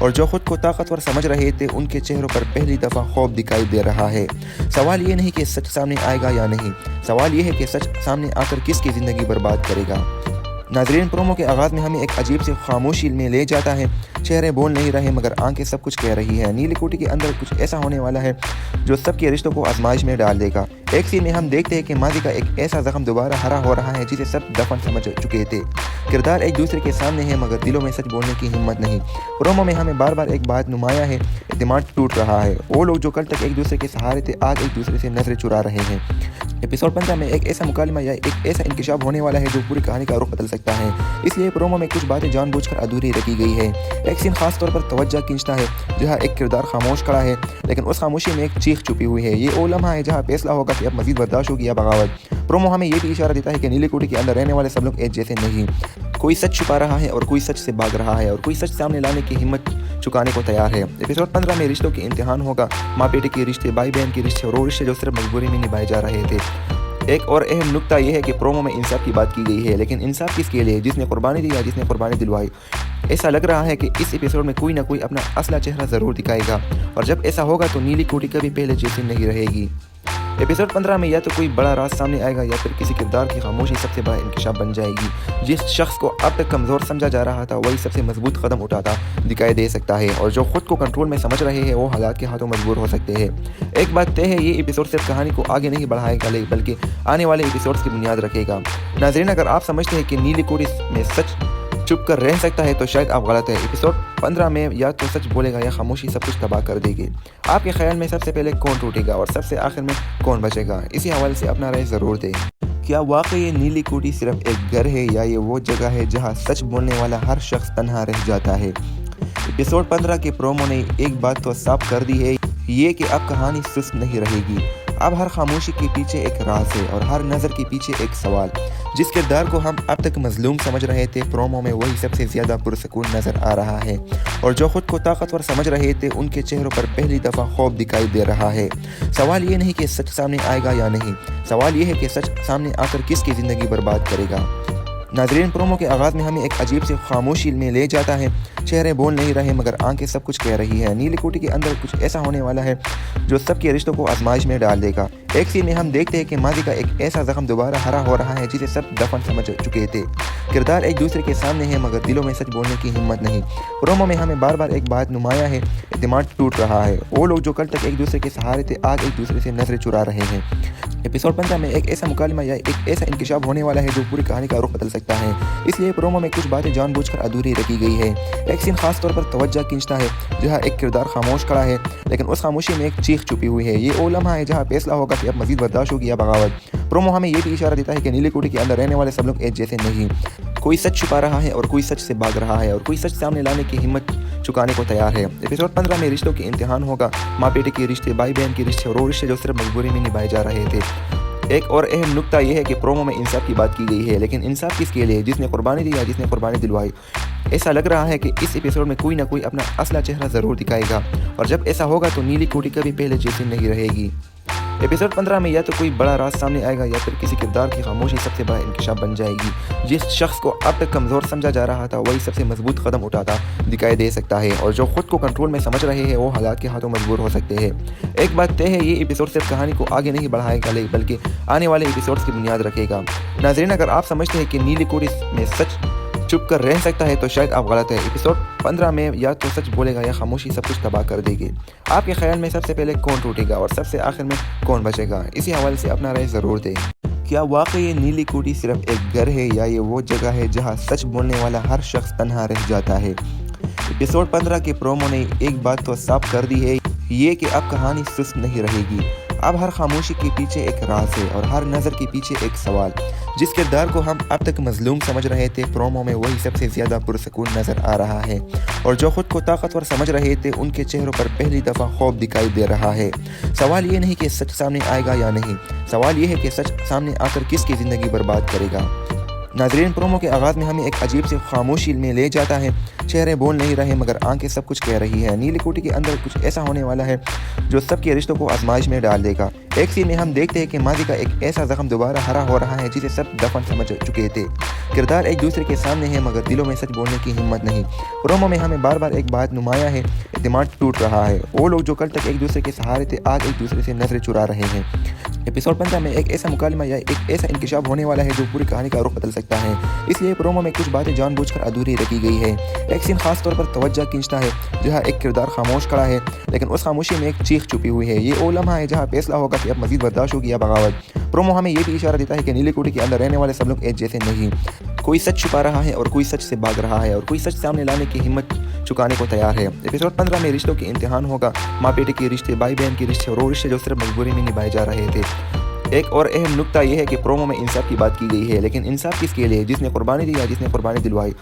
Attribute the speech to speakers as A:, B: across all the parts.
A: और जो खुद को ताकतवर समझ रहे थे उनके चेहरों पर पहली दफ़ा खौफ दिखाई दे रहा है। सवाल ये नहीं कि सच सामने आएगा या नहीं, सवाल ये है कि सच सामने आकर किसकी ज़िंदगी बर्बाद करेगा। नाज़रीन, प्रोमो के आगाज़ में हमें एक अजीब सी खामोशी में ले जाता है। चेहरे बोल नहीं रहे मगर आंखें सब कुछ कह रही है। नीली कोठी के अंदर कुछ ऐसा होने वाला है जो सबके रिश्तों को आजमाइश में डाल देगा। एक सीन में हम देखते हैं कि माजी का एक ऐसा जख्म दोबारा हरा हो रहा है जिसे सब दफन समझ चुके थे। किरदार एक दूसरे के सामने है मगर दिलों में सच बोलने की हिम्मत नहीं। प्रोमो में हमें बार बार एक बात नुमाया है, एतमाद टूट रहा है। वो लोग जो कल तक एक दूसरे के सहारे थे आज एक दूसरे से नजरें चुरा रहे हैं। एपिसोड 15 में एक ऐसा मुकालमा या एक ऐसा इंकशाफ होने वाला है जो पूरी कहानी का रुख बदल सकता है। इसलिए प्रोमो में कुछ बातें जानबूझकर अधूरी रखी गई है। एक सीन खास तौर पर तवज्जो खींचता है जहां एक किरदार खामोश खड़ा है लेकिन उस खामोशी में एक चीख छुपी हुई है। ये वो लम्हा है जहां फैसला होगा कि अब मजीद बर्दाश्त होगी या बगावत। प्रोमो हमें ये भी इशारा देता है कि नीली कोठी के अंदर रहने वाले सब लोग एक जैसे नहीं। कोई सच छुपा रहा है और कोई सच से भाग रहा है और कोई सच सामने लाने की हिम्मत चुकाने को तैयार है। एपिसोड 15 में रिश्तों के इम्तिहान होगा, माँ बेटे के रिश्ते, भाई बहन के रिश्ते और वो रिश्ते जो सिर्फ मजबूरी में निभाए जा रहे थे। एक और अहम नुक्ता यह है कि प्रोमो में इंसाफ की बात की गई है, लेकिन इंसाफ किसके लिए, जिसने कुर्बानी दी या जिसने कुर्बानी दिलवाई। ऐसा लग रहा है कि इस एपिसोड में कोई ना कोई अपना असला चेहरा ज़रूर दिखाएगा और जब ऐसा होगा तो नीली कोठी कभी पहले जैसी नहीं रहेगी। एपिसोड 15 में या तो कोई बड़ा राज सामने आएगा या फिर किसी किरदार की खामोशी सबसे बड़ा इंकशाफ बन जाएगी। जिस शख्स को अब तक कमज़ोर समझा जा रहा था वही सबसे मजबूत कदम उठाता दिखाई दे सकता है और जो खुद को कंट्रोल में समझ रहे हैं वो हालात के हाथों मजबूर हो सकते हैं। एक बात तय है, ये एपिसोड सिर्फ कहानी को आगे नहीं बढ़ाएगा बल्कि आने वाले एपिसोड्स की बुनियाद रखेगा। नाज़रीन, अगर आप समझते हैं कि नीली कोठी में सच चुप कर रह सकता है तो शायद आप गलत है। एपिसोड 15 में या तो सच बोलेगा या खामोशी सब कुछ तबाह कर देगी। आपके ख्याल में सबसे पहले कौन टूटेगा और सबसे आखिर में कौन बचेगा? इसी हवाले से अपना राय ज़रूर दें। क्या वाकई ये नीली कोठी सिर्फ एक घर है या ये वो जगह है जहां सच बोलने वाला हर शख्स तन्हा रह जाता है? एपिसोड 15 के प्रोमो ने एक बात तो साफ कर दी है, ये कि अब कहानी सुस्त नहीं रहेगी। अब हर खामोशी के पीछे एक राज है और हर नज़र के पीछे एक सवाल। जिस किरदार को हम अब तक मजलूम समझ रहे थे प्रोमो में वही सबसे ज़्यादा पुरसकून नज़र आ रहा है और जो खुद को ताकतवर समझ रहे थे उनके चेहरों पर पहली दफ़ा खौफ दिखाई दे रहा है। सवाल ये नहीं कि सच सामने आएगा या नहीं, सवाल ये है कि सच सामने आकर किसकी ज़िंदगी बर्बाद करेगा। नाज़रीन, प्रोमो के आगाज़ में हमें एक अजीब सी खामोशी में ले जाता है। चेहरे बोल नहीं रहे मगर आंखें सब कुछ कह रही है। नीली कोठी के अंदर कुछ ऐसा होने वाला है जो सबके रिश्तों को आजमाइश में डाल देगा। एक सीन में हम देखते हैं कि माजी का एक ऐसा जख्म दोबारा हरा हो रहा है जिसे सब दफन समझ चुके थे। किरदार एक दूसरे के सामने है मगर दिलों में सच बोलने की हिम्मत नहीं। प्रोमो में हमें बार बार एक बात नुमाया है, एतमाद टूट रहा है। वो लोग जो कल तक एक दूसरे के सहारे थे आज एक दूसरे से नजरें चुरा रहे हैं। एपिसोड 15 में एक ऐसा मुकालमा या एक ऐसा इंकशाफ होने वाला है जो पूरी कहानी का रुख बदल सकता है। इसलिए प्रोमो में कुछ बातें जानबूझकर अधूरी रखी गई है। एक सीन खास तौर पर तवज्जो खींचता है जहां एक किरदार खामोश खड़ा है लेकिन उस खामोशी में एक चीख छुपी हुई है। ये वो लम्हा है जहां फैसला होगा कि अब मजीद बर्दाश्त होगी या बगावत। प्रोमो हमें ये भी इशारा देता है कि नीली कोठी के अंदर रहने वाले सब लोग एक जैसे नहीं। कोई सच छुपा रहा है और कोई सच से भाग रहा है और कोई सच सामने लाने की हिम्मत चुकाने को तैयार है। एपिसोड 15 में रिश्तों के इम्तिहान होगा, माँ बेटे के रिश्ते, भाई बहन के रिश्ते और वो रिश्ते जो सिर्फ मजबूरी में निभाए जा रहे थे। एक और अहम नुक्ता यह है कि प्रोमो में इंसाफ की बात की गई है, लेकिन इंसाफ किसके लिए, जिसने कुर्बानी दी या जिसने कुर्बानी दिलवाई। ऐसा लग रहा है कि इस एपिसोड में कोई ना कोई अपना असला चेहरा ज़रूर दिखाएगा और जब ऐसा होगा तो नीली कोठी कभी पहले जैसी नहीं रहेगी। एपिसोड 15 में या तो कोई बड़ा राज सामने आएगा या फिर किसी किरदार की खामोशी सबसे बड़ा इंकशाफ बन जाएगी। जिस शख्स को अब तक कमज़ोर समझा जा रहा था वही सबसे मजबूत कदम उठाता दिखाई दे सकता है और जो खुद को कंट्रोल में समझ रहे हैं वो हालात के हाथों मजबूर हो सकते हैं। एक बात तय है, ये एपिसोड सिर्फ कहानी को आगे नहीं बढ़ाएगा बल्कि आने वाले एपिसोड्स की बुनियाद रखेगा। नाज़रीन, अगर आप समझते हैं कि नीली कोठी में सच चुप कर रह सकता है तो शायद आप गलत है। एपिसोड 15 में या तो सच बोलेगा या खामोशी सब कुछ तबाह कर देगी। आपके ख्याल में सबसे पहले कौन टूटेगा और सबसे आखिर में कौन बचेगा? इसी हवाले से अपना राय ज़रूर दें। क्या वाकई ये नीली कोठी सिर्फ एक घर है या ये वो जगह है जहां सच बोलने वाला हर शख्स तन्हा रह जाता है? एपिसोड 15 के प्रोमो ने एक बात तो साफ कर दी है, ये कि अब कहानी सुस्त नहीं रहेगी। अब हर खामोशी के पीछे एक राज है और हर नज़र के पीछे एक सवाल। जिस किरदार को हम अब तक मजलूम समझ रहे थे प्रोमो में वही सबसे ज़्यादा पुरसकून नज़र आ रहा है और जो खुद को ताकतवर समझ रहे थे उनके चेहरों पर पहली दफ़ा खौफ दिखाई दे रहा है। सवाल ये नहीं कि सच सामने आएगा या नहीं, सवाल ये है कि सच सामने आकर किसकी ज़िंदगी बर्बाद करेगा। नाजरीन, प्रोमो के आगाज़ में हमें एक अजीब सी खामोशी में ले जाता है। चेहरे बोल नहीं रहे मगर आंखें सब कुछ कह रही है। नीली कोठी के अंदर कुछ ऐसा होने वाला है जो सबके रिश्तों को आजमाइश में डाल देगा। एक सीन में हम देखते हैं कि माजी का एक ऐसा जख्म दोबारा हरा हो रहा है जिसे सब दफन समझ चुके थे। किरदार एक दूसरे के सामने है मगर दिलों में सच बोलने की हिम्मत नहीं। प्रोमो में हमें बार बार एक बात नुमाया है, एतमाद टूट रहा है। वो लोग जो कल तक एक दूसरे के सहारे थे आज एक दूसरे से नजरें चुरा रहे हैं। एपिसोड 15 में एक ऐसा मुकालमा या एक ऐसा इंकशाफ होने वाला है जो पूरी कहानी का रुख बदल सकता है। इसलिए प्रोमो में कुछ बातें जानबूझकर अधूरी रखी गई है। एक सीन खास तौर पर तवज्जो खींचता है जहां एक किरदार खामोश खड़ा है लेकिन उस खामोशी में एक चीख छुपी हुई है। ये वो लम्हा है जहां फैसला होगा कि अब मजीद बर्दाश्त होगी या बगावत। प्रोमो हमें ये भी इशारा देता है कि नीली कोठी के अंदर रहने वाले सब लोग एक जैसे नहीं। कोई सच छुपा रहा है और कोई सच से भाग रहा है और कोई सच सामने लाने की हिम्मत चुकाने को तैयार है। एपिसोड 15 में रिश्तों के इम्तिहान होगा। माँ बेटे के रिश्ते, भाई बहन के रिश्ते और वो रिश्ते जो सिर्फ मजबूरी में निभाए जा रहे थे। एक और अहम नुक्ता यह है कि प्रोमो में इंसाफ की बात की गई है, लेकिन इंसाफ किसके लिए? जिसने कुर्बानी दी या जिसने कुर्बानी दिलवाई।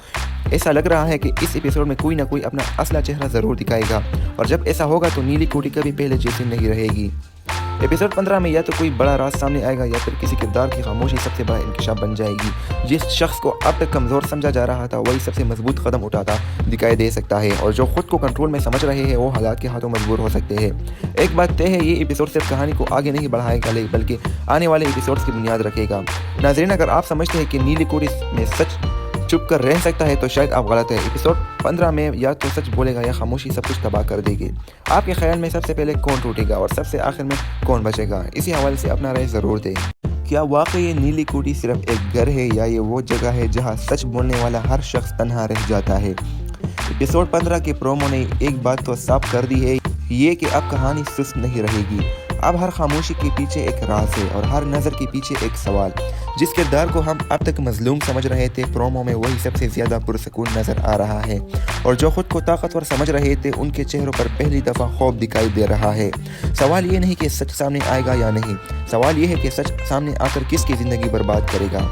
A: ऐसा लग रहा है कि इस एपिसोड में कोई ना कोई अपना असला चेहरा ज़रूर दिखाएगा और जब ऐसा होगा तो नीली कोठी कभी पहले जैसी नहीं रहेगी। एपिसोड 15 में या तो कोई बड़ा राज सामने आएगा या फिर किसी किरदार की खामोशी सबसे बड़ा इंकशाफ बन जाएगी। जिस शख्स को अब तक कमज़ोर समझा जा रहा था वही सबसे मजबूत कदम उठाता दिखाई दे सकता है और जो खुद को कंट्रोल में समझ रहे हैं वो हालात के हाथों मजबूर हो सकते हैं। एक बात तय है, ये एपिसोड सिर्फ कहानी को आगे नहीं बढ़ाएगा बल्कि आने वाले एपिसोड्स की बुनियाद रखेगा। नाज़रीन, अगर आप समझते हैं कि नीली कोठी में सच चुप कर रह सकता है तो शायद आप गलत है। एपिसोड 15 में या तो सच बोलेगा या खामोशी सब कुछ तबाह कर देगी। आपके ख्याल में सबसे पहले कौन टूटेगा और सबसे आखिर में कौन बचेगा? इसी हवाले से अपना राय ज़रूर दें। क्या वाकई ये नीली कोठी सिर्फ एक घर है या ये वो जगह है जहां सच बोलने वाला हर शख्स तन्हा रह जाता है? एपिसोड 15 के प्रोमो ने एक बात तो साफ कर दी है, ये कि अब कहानी सुस्त नहीं रहेगी। अब हर खामोशी के पीछे एक राज है और हर नज़र के पीछे एक सवाल। जिस किरदार को हम अब तक मजलूम समझ रहे थे प्रोमो में वही सबसे ज़्यादा पुरसकून नज़र आ रहा है और जो खुद को ताकतवर समझ रहे थे उनके चेहरों पर पहली दफ़ा खौफ दिखाई दे रहा है। सवाल ये नहीं कि सच सामने आएगा या नहीं, सवाल ये है कि सच सामने आकर किसकी ज़िंदगी बर्बाद करेगा।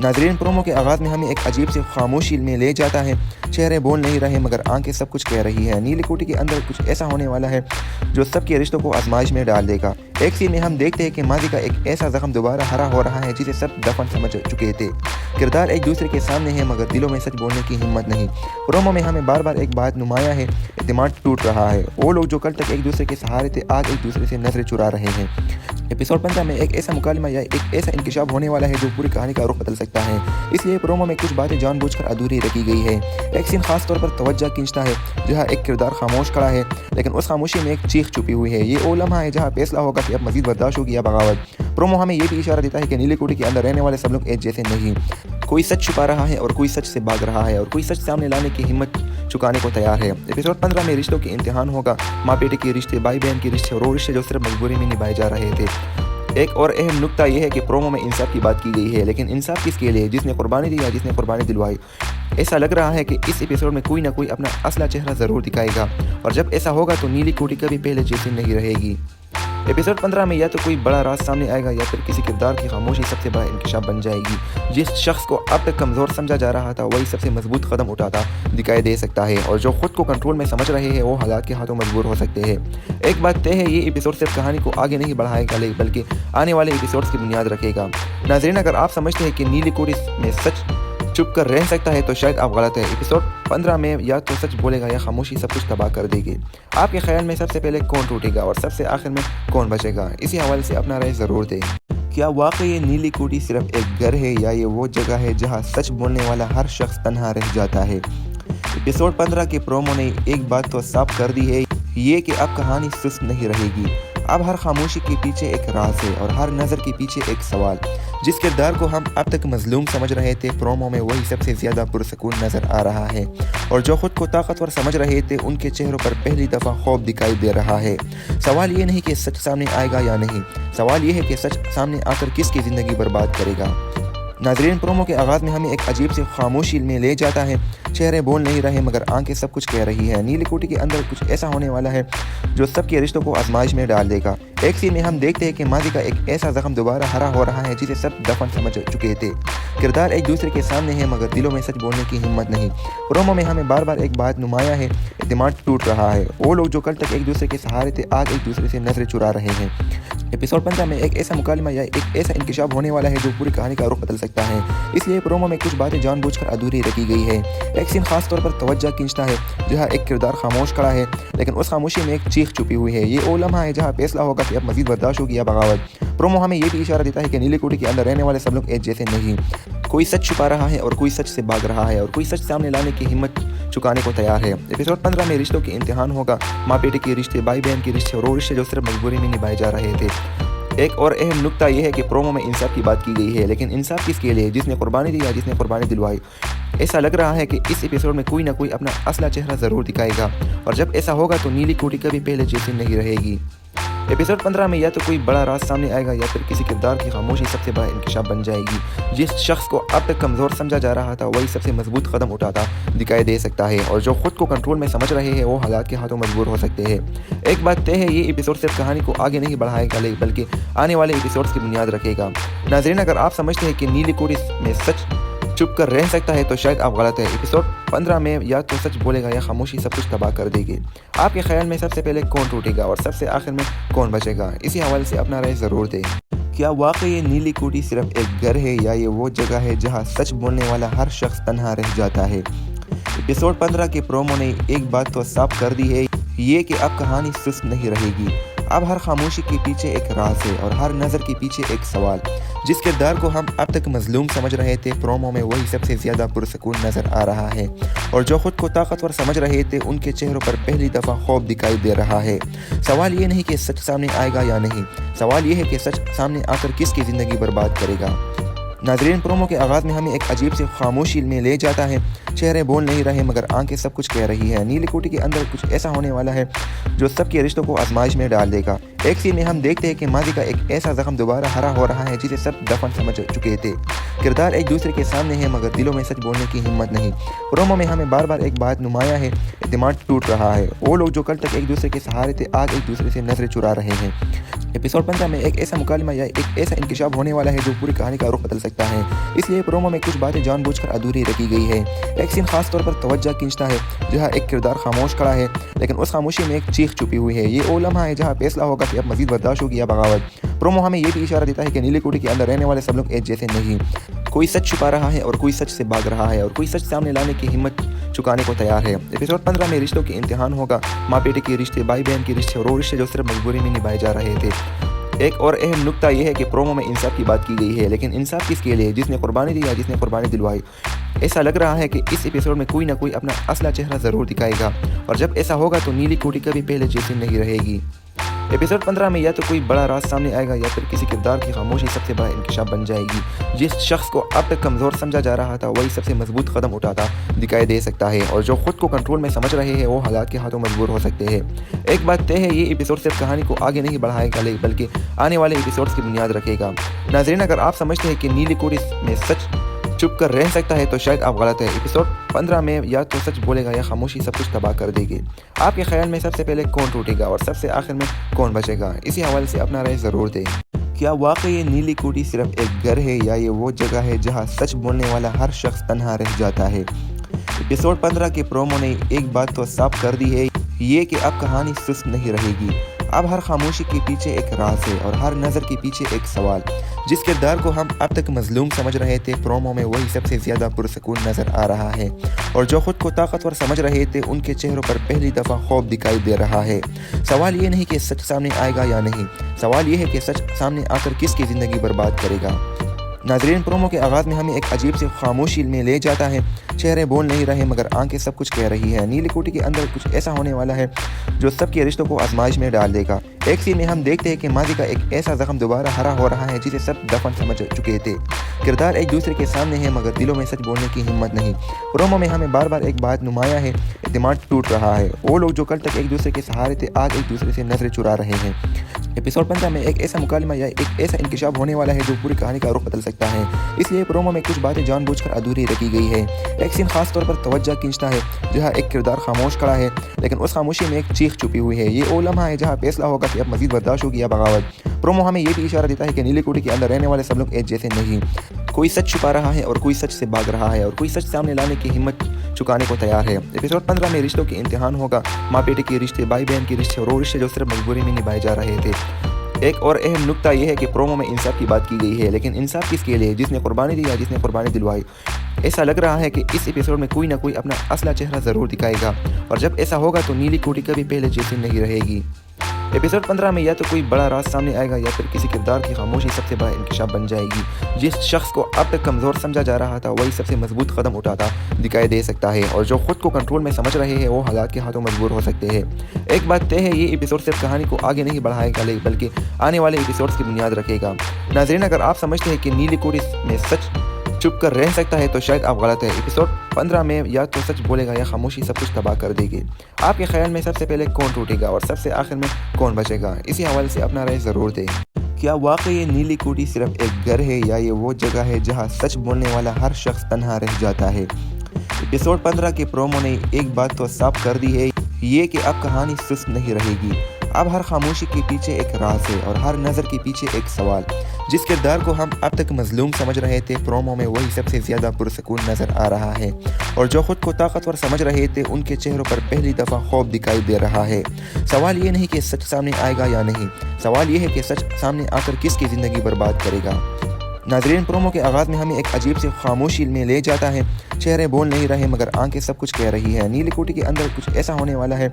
A: नाजरीन, प्रोमो के आगाज़ में हमें एक अजीब सी खामोशी में ले जाता है। चेहरे बोल नहीं रहे मगर आंखें सब कुछ कह रही है। नीली कोठी के अंदर कुछ ऐसा होने वाला है जो सबके रिश्तों को आजमाइश में डाल देगा। एक सीन में हम देखते हैं कि माजी का एक ऐसा जख्म दोबारा हरा हो रहा है जिसे सब दफन समझ चुके थे। किरदार एक दूसरे के सामने है मगर दिलों में सच बोलने की हिम्मत नहीं। प्रोमो में हमें बार बार एक बात नुमाया है, एतमाद टूट रहा है। वो लोग जो कल तक एक दूसरे के सहारे थे आज एक दूसरे से नजरें चुरा रहे हैं। एपिसोड 15 में एक ऐसा मुकालमा या एक ऐसा इंकशाफ होने वाला है जो पूरी कहानी का रुख बदल सकता है। इसलिए प्रोमो में कुछ बातें जानबूझकर अधूरी रखी गई है। एक सीन खास तौर पर तवज्जो खींचता है जहां एक किरदार खामोश खड़ा है लेकिन उस खामोशी में एक चीख छुपी हुई है। ये वो लम्हा है जहां फैसला होगा कि अब मजीद बर्दाश्त होगी या बगावत। प्रोमो हमें ये भी इशारा देता है कि नीली कोठी के अंदर रहने वाले सब लोग एक जैसे नहीं। कोई सच छुपा रहा है और कोई सच से भाग रहा है और कोई सच सामने लाने की हिम्मत चुकाने को तैयार है। एपिसोड 15 में रिश्तों के इम्तिहान होगा। माँ बेटे के रिश्ते, भाई बहन के रिश्ते और वो रिश्ते जो सिर्फ मजबूरी में निभाए जा रहे थे। एक और अहम नुक्ता यह है कि प्रोमो में इंसाफ की बात की गई है, लेकिन इंसाफ किसके लिए? जिसने कुर्बानी दी या जिसने कुर्बानी दिलवाई। ऐसा लग रहा है कि इस एपिसोड में कोई ना कोई अपना असला चेहरा ज़रूर दिखाएगा और जब ऐसा होगा तो नीली कोठी कभी पहले जैसी नहीं रहेगी। एपिसोड 15 में या तो कोई बड़ा राज सामने आएगा या फिर किसी किरदार की खामोशी सबसे बड़ा इंकशाफ बन जाएगी। जिस शख्स को अब तक कमज़ोर समझा जा रहा था वही सबसे मजबूत कदम उठाता दिखाई दे सकता है और जो खुद को कंट्रोल में समझ रहे हैं वो हालात के हाथों मजबूर हो सकते हैं। एक बात तय है, ये एपिसोड सिर्फ कहानी को आगे नहीं बढ़ाएगा बल्कि आने वाले एपिसोड्स की बुनियाद रखेगा। नाजरीन, अगर आप समझते हैं कि नीली कोठी में सच चुप कर रह सकता है तो शायद आप गलत है। एपिसोड 15 में या तो सच बोलेगा या खामोशी सब कुछ तबाह कर देगी। आपके ख्याल में सबसे पहले कौन टूटेगा और सबसे आखिर में कौन बचेगा? इसी हवाले से अपना राय ज़रूर दें। क्या वाकई ये नीली कोठी सिर्फ एक घर है या ये वो जगह है जहां सच बोलने वाला हर शख्स तन्हा रह जाता है? एपिसोड 15 के प्रोमो ने एक बात तो साफ कर दी है, ये कि अब कहानी सुस्त नहीं रहेगी। अब हर खामोशी के पीछे एक राज है और हर नज़र के पीछे एक सवाल। जिस किरदार को हम अब तक मजलूम समझ रहे थे प्रोमो में वही सबसे ज़्यादा पुरसकून नज़र आ रहा है और जो खुद को ताकतवर समझ रहे थे उनके चेहरों पर पहली दफ़ा खौफ दिखाई दे रहा है। सवाल ये नहीं कि सच सामने आएगा या नहीं, सवाल ये है कि सच सामने आकर किसकी ज़िंदगी बर्बाद करेगा। नाजरीन, प्रोमो के आगाज़ में हमें एक अजीब सी खामोशी में ले जाता है। चेहरे बोल नहीं रहे मगर आंखें सब कुछ कह रही है। नीली कोठी के अंदर कुछ ऐसा होने वाला है जो सबके रिश्तों को आजमाइश में डाल देगा। एक सीन में हम देखते हैं कि माजी का एक ऐसा जख्म दोबारा हरा हो रहा है जिसे सब दफन समझ चुके थे। किरदार एक दूसरे के सामने है मगर दिलों में सच बोलने की हिम्मत नहीं। प्रोमो में हमें बार बार एक बात नुमाया है, एतमाद टूट रहा है। वो लोग जो कल तक एक दूसरे के सहारे थे आज एक दूसरे से नजरें चुरा रहे हैं। एपिसोड 15 में एक ऐसा मुकालमा या एक ऐसा इंकशाफ होने वाला है जो पूरी कहानी का रुख बदल सकता है, इसलिए प्रोमो में कुछ बातें जानबूझकर अधूरी रखी गई है। एक सीन खास तौर पर तवज्जो खींचता है जहां एक किरदार खामोश खड़ा है, लेकिन उस खामोशी में एक चीख छुपी हुई है। ये वो लम्हा है जहां फैसला होगा कि अब मजीद बर्दाश्त होगी या बगावत। प्रोमो हमें ये भी इशारा देता है कि नीली कोठी के अंदर रहने वाले सब लोग एक जैसे नहीं, कोई सच छुपा रहा है और कोई सच से भाग रहा है और कोई सच सामने लाने की हिम्मत चुकाने को तैयार है। एपिसोड 15 में रिश्तों के इम्तिहान होगा, माँ बेटे के रिश्ते, भाई बहन के रिश्ते और वो रिश्ते जो सिर्फ मजबूरी में निभाए जा रहे थे। एक और अहम नुक्ता यह है कि प्रोमो में इंसाफ की बात की गई है, लेकिन इंसाफ किसके लिए, जिसने कुर्बानी दी या जिसने कुर्बानी दिलवाई। ऐसा लग रहा है कि इस एपिसोड में कोई ना कोई अपना असला चेहरा ज़रूर दिखाएगा, और जब ऐसा होगा तो नीली कोठी कभी पहले जैसी नहीं रहेगी। एपिसोड 15 में या तो कोई बड़ा राज सामने आएगा या फिर किसी किरदार की खामोशी सबसे बड़ा इंकशाफ बन जाएगी। जिस शख्स को अब तक कमज़ोर समझा जा रहा था वही सबसे मजबूत कदम उठाता दिखाई दे सकता है, और जो खुद को कंट्रोल में समझ रहे हैं वो हालात के हाथों मजबूर हो सकते हैं। एक बात तय है, ये एपिसोड सिर्फ कहानी को आगे नहीं बढ़ाएगा बल्कि आने वाले एपिसोड्स की बुनियाद रखेगा। नाज़रीन, अगर आप समझते हैं कि नीली कोठी में सच चुप कर रह सकता है तो शायद आप गलत है। एपिसोड 15 में या तो सच बोलेगा या खामोशी सब कुछ तबाह कर देगी। आपके ख्याल में सबसे पहले कौन टूटेगा और सबसे आखिर में कौन बचेगा? इसी हवाले से अपना राय ज़रूर दें। क्या वाकई ये नीली कोठी सिर्फ एक घर है या ये वो जगह है जहां सच बोलने वाला हर शख्स तन्हा रह जाता है? एपिसोड 15 के प्रोमो ने एक बात तो साफ कर दी है, ये कि अब कहानी सुस्त नहीं रहेगी। अब हर खामोशी के पीछे एक राज है और हर नज़र के पीछे एक सवाल। जिस किरदार को हम अब तक मजलूम समझ रहे थे, प्रोमो में वही सबसे ज़्यादा पुरसकून नज़र आ रहा है, और जो खुद को ताकतवर समझ रहे थे उनके चेहरों पर पहली दफ़ा खौफ दिखाई दे रहा है। सवाल ये नहीं कि सच सामने आएगा या नहीं, सवाल ये है कि सच सामने आकर किसकी ज़िंदगी बर्बाद करेगा। नाज़रीन, प्रोमो के आगाज़ में हमें एक अजीब सी खामोशी में ले जाता है। चेहरे बोल नहीं रहे मगर आंखें सब कुछ कह रही है। नीली कोठी के अंदर कुछ ऐसा होने वाला है जो सबके रिश्तों को आजमाइश में डाल देगा। एक सीन में हम देखते हैं कि माजी का एक ऐसा जख्म दोबारा हरा हो रहा है जिसे सब दफन समझ चुके थे। किरदार एक दूसरे के सामने हैं मगर दिलों में सच बोलने की हिम्मत नहीं। प्रोमो में हमें बार बार एक बात नुमाया है, एतमाद टूट रहा है। वो लोग जो कल तक एक दूसरे के सहारे थे आज एक दूसरे से नजरें चुरा रहे हैं। एपिसोड 15 में एक ऐसा मुकालमा या एक ऐसा इंकशाफ होने वाला है जो पूरी कहानी का रुख बदल सकता है, इसलिए प्रोमो में कुछ बातें जानबूझकर अधूरी रखी गई है। एक सीन खास तौर पर तवज्जो खींचता है जहां एक किरदार खामोश खड़ा है, लेकिन उस खामोशी में एक चीख छुपी हुई है। ये वो लम्हा है जहां फैसला होगा कि अब मजीद बर्दाश्त होगी या बगावत। प्रोमो हमें ये भी इशारा देता है कि नीली कोठी के अंदर रहने वाले सब लोग एक जैसे नहीं, कोई सच छुपा रहा है और कोई सच से भाग रहा है और कोई सच सामने लाने की हिम्मत चुकाने को तैयार है। एपिसोड 15 में रिश्तों के इम्तिहान होगा, माँ बेटे के रिश्ते, भाई बहन के रिश्ते और वो रिश्ते जो सिर्फ मजबूरी में निभाए जा रहे थे। एक और अहम नुक्ता यह है कि प्रोमो में इंसाफ की बात की गई है, लेकिन इंसाफ किसके लिए, जिसने कुर्बानी दी या जिसने कुर्बानी दिलवाई। ऐसा लग रहा है कि इस एपिसोड में कोई ना कोई अपना असला चेहरा ज़रूर दिखाएगा, और जब ऐसा होगा तो नीली कोठी कभी पहले जैसी नहीं रहेगी। एपिसोड 15 में या तो कोई बड़ा राज सामने आएगा या फिर किसी किरदार की खामोशी सबसे बड़ा इंकशाफ बन जाएगी। जिस शख्स को अब तक कमज़ोर समझा जा रहा था वही सबसे मजबूत कदम उठाता दिखाई दे सकता है, और जो खुद को कंट्रोल में समझ रहे हैं वो हालात के हाथों मजबूर हो सकते हैं। एक बात तय है, ये एपिसोड सिर्फ कहानी को आगे नहीं बढ़ाएगा बल्कि आने वाले एपिसोड्स की बुनियाद रखेगा। नाज़रीन, अगर आप समझते हैं कि नीली कोठी में सच चुप कर रह सकता है तो शायद आप गलत है। एपिसोड 15 में या तो सच बोलेगा या खामोशी सब कुछ तबाह कर देगी। आपके ख्याल में सबसे पहले कौन टूटेगा और सबसे आखिर में कौन बचेगा? इसी हवाले से अपना राय ज़रूर दें। क्या वाकई ये नीली कोठी सिर्फ एक घर है या ये वो जगह है जहां सच बोलने वाला हर शख्स तन्हा रह जाता है? एपिसोड 15 के प्रोमो ने एक बात तो साफ कर दी है, ये कि अब कहानी सुस्त नहीं रहेगी। अब हर खामोशी के पीछे एक राज है और हर नज़र के पीछे एक सवाल। जिस किरदार को हम अब तक मजलूम समझ रहे थे, प्रोमो में वही सबसे ज़्यादा पुरसकून नज़र आ रहा है, और जो खुद को ताकतवर समझ रहे थे उनके चेहरों पर पहली दफ़ा खौफ दिखाई दे रहा है। सवाल ये नहीं कि सच सामने आएगा या नहीं, सवाल ये है कि सच सामने आकर किसकी ज़िंदगी बर्बाद करेगा। नाज़रीन, प्रोमो के आगाज़ में हमें एक अजीब सी खामोशी में ले जाता है। चेहरे बोल नहीं रहे मगर आंखें सब कुछ कह रही है। नीली कोठी के अंदर कुछ ऐसा होने वाला है जो सबके रिश्तों को आजमाइश में डाल देगा। एक सीन में हम देखते हैं कि माजी का एक ऐसा जख्म दोबारा हरा हो रहा है जिसे सब दफन समझ चुके थे। किरदार एक दूसरे के सामने हैं मगर दिलों में सच बोलने की हिम्मत नहीं। प्रोमो में हमें बार बार एक बात नुमाया है, एतमाद टूट रहा है। वो लोग जो कल तक एक दूसरे के सहारे थे आज एक दूसरे से नजरें चुरा रहे हैं। एपिसोड 15 में एक ऐसा मुकालमा या एक ऐसा इंकशाफ होने वाला है जो पूरी कहानी का रुख बदल सकता है, इसलिए प्रोमो में कुछ बातें जानबूझकर अधूरी रखी गई है। एक सीन खास तौर पर तवज्जो खींचता है जहां एक किरदार खामोश खड़ा है, लेकिन उस खामोशी में एक चीख छुपी हुई है। ये वो लम्हा है जहां फैसला होगा कि अब मजीद बर्दाश्त होगी या बगावत। प्रोमो हमें ये भी इशारा देता है कि नीली कोठी के अंदर रहने वाले सब लोग एक जैसे नहीं, कोई सच छुपा रहा है और कोई सच से भाग रहा है और कोई सच सामने लाने की हिम्मत चुकाने को तैयार है। एपिसोड 15 में रिश्तों के इम्तिहान होगा, माँ बेटे के रिश्ते, भाई बहन के रिश्ते और वो रिश्ते जो सिर्फ मजबूरी में निभाए जा रहे थे। एक और अहम नुक्ता यह है कि प्रोमो में इंसाफ की बात की गई है, लेकिन इंसाफ किसके लिए? जिसने कुर्बानी दी या जिसने कुर्बानी दिलवाई। ऐसा लग रहा है कि इस एपिसोड में कोई ना कोई अपना असला चेहरा ज़रूर दिखाएगा, और जब ऐसा होगा तो नीली कोठी कभी पहले जैसी नहीं रहेगी। एपिसोड 15 में या तो कोई बड़ा राज सामने आएगा या फिर किसी किरदार की खामोशी सबसे बड़ा इंकशाफ बन जाएगी। जिस शख्स को अब तक कमज़ोर समझा जा रहा था वही सबसे मजबूत कदम उठाता दिखाई दे सकता है, और जो खुद को कंट्रोल में समझ रहे हैं वो हालात के हाथों मजबूर हो सकते हैं। एक बात तय है, ये एपिसोड सिर्फ कहानी को आगे नहीं बढ़ाएगा बल्कि आने वाले एपिसोड्स की बुनियाद रखेगा। नाज़रीन, अगर आप समझते हैं कि नीली कोठी में सच चुप कर रह सकता है तो शायद आप गलत है। एपिसोड 15 में या तो सच बोलेगा या खामोशी सब कुछ तबाह कर देगी। आपके ख्याल में सबसे पहले कौन टूटेगा और सबसे आखिर में कौन बचेगा? इसी हवाले से अपना राय ज़रूर दें। क्या वाकई ये नीली कोठी सिर्फ एक घर है या ये वो जगह है जहां सच बोलने वाला हर शख्स तन्हा रह जाता है? एपिसोड 15 के प्रोमो ने एक बात तो साफ कर दी है, ये कि अब कहानी सुस्त नहीं रहेगी। अब हर खामोशी के पीछे एक राज है और हर नज़र के पीछे एक सवाल। जिस किरदार को हम अब तक मजलूम समझ रहे थे, प्रोमो में वही सबसे ज़्यादा पुरसकून नज़र आ रहा है, और जो खुद को ताकतवर समझ रहे थे उनके चेहरों पर पहली दफ़ा खौफ दिखाई दे रहा है। सवाल ये नहीं कि सच सामने आएगा या नहीं, सवाल ये है कि सच सामने आकर किसकी ज़िंदगी बर्बाद करेगा। नाज़रीन, प्रोमो के आगाज़ में हमें एक अजीब सी खामोशी में ले जाता है। चेहरे बोल नहीं रहे मगर आंखें सब कुछ कह रही है। नीली कोठी के अंदर कुछ ऐसा होने वाला है